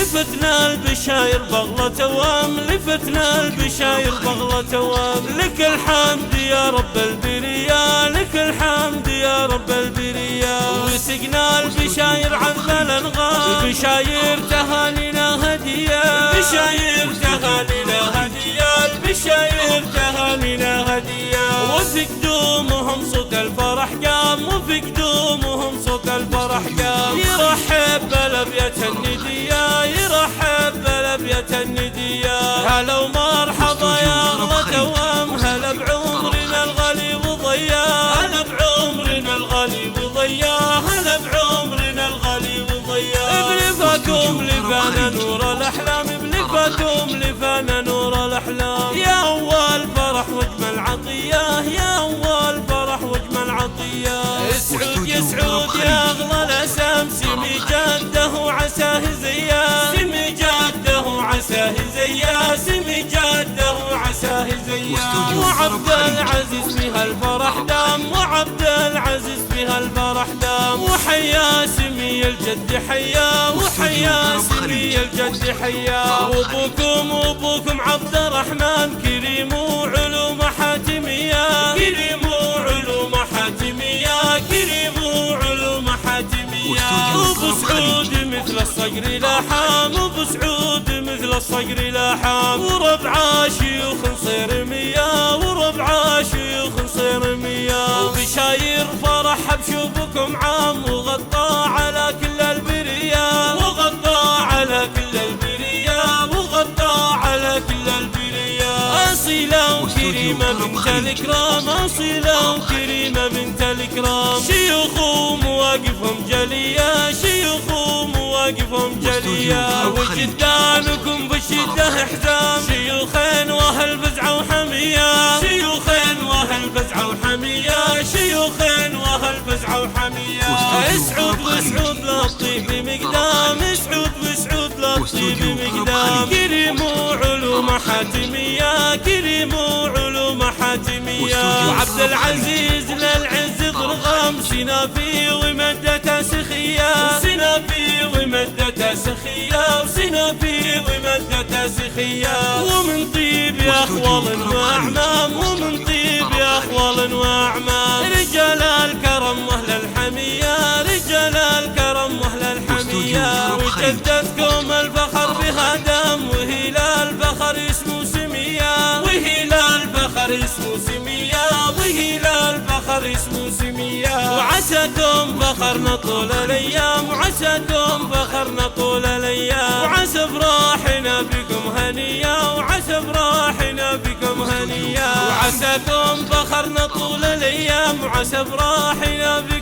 لفتنا البشاير بغلة وام، لفتنا البشاير بغلة وام. لك الحمد يا رب البرية، لك الحمد يا رب البرية. وسقنا البشاير عذب الانغام، البشاير تهانينا هدية، البشاير تهانينا هدية، البشاير تهانينا هدية. وفي قدومهم صوت الفرح قام، وفي قدومهم صوت الفرح قام. يرحب بالابيات الندية، يرحب بالابيات الندية. هلا ومرحبا يا اغلى توام، هلا بعمرنا الغالي وضيا، هلا بعمرنا الغالي وضيا، هلا بعمرنا الغالي وضيا. بلفاكم لفانا نور الاحلام، بلفاكم لفانا نور الاحلام. يا اول فرح واجمل عطيه، يا اول فرح واجمل عطيه. اسعود يا سعود يا اغلى الاسام، سمي جده وعساه زيا، سمي جده وعساه زيا، سمي جده وعساه زيا. وعبد العزيز فيها الفرح دام، وعبد العزيز فيها الفرح دام. وحيا سمي الجد حيا، وحيا سمي الجد حيا. وابوكم عبد الرحمن كريم وعلوم حاتمية، كريم وعلوم حاتمية، كريم وعلوم حاتمية. وابو سعود مثل الصقر لاحام، وابو سعود مثل الصقر لاحام. وربع شيوخ نصير مياه، وربع شيوخ نصير مياه. وبشاير فرح بشوفكم عام، وغطى على كل البرية، وغطى على كل البرية، وغطى على كل البرية. أصيلة وكريمة بنت الكرام، أصيلة وكريمة بنت الكرام. شيوخ ومواقفهم جلية، شيوخ ومواقفهم جلية. وجدانكم بالشدة حزام، شيوخين واهل فزعة وحمية، شيوخين واهل فزعة وحمية، شيوخين واهل فزعة وحمية. اسعود واسعود للطيب بمقدام، اسعود واسعود للطيب بمقدام. كريم وعلوم حاتمية، كريم وعلوم حاتمية. وعبد العزيز للعز ضرغام، سنافي ومدته سخية، سنافي ومدته سخية، وسنافي ومدته سخية. ومن طيب يا اخوال واعمام، ومن طيب يا اخوال واعمام. رجال الكرم واهل الحمية، رجال الكرم واهل الحمية. وجدتكم الفخر بها دام، وهلال الفخر اسمه سمية، وهلال الفخر اسمه سمية، وهلال الفخر اسمه سمية. وعساكم فخرنا طول الايام، وعساكم فخرنا طول الايام. وعسى افراحنا بكم هنية، وعسى افراحنا بكم هنية. وعساكم فخرنا طول الايام، وعسى افراحنا بكم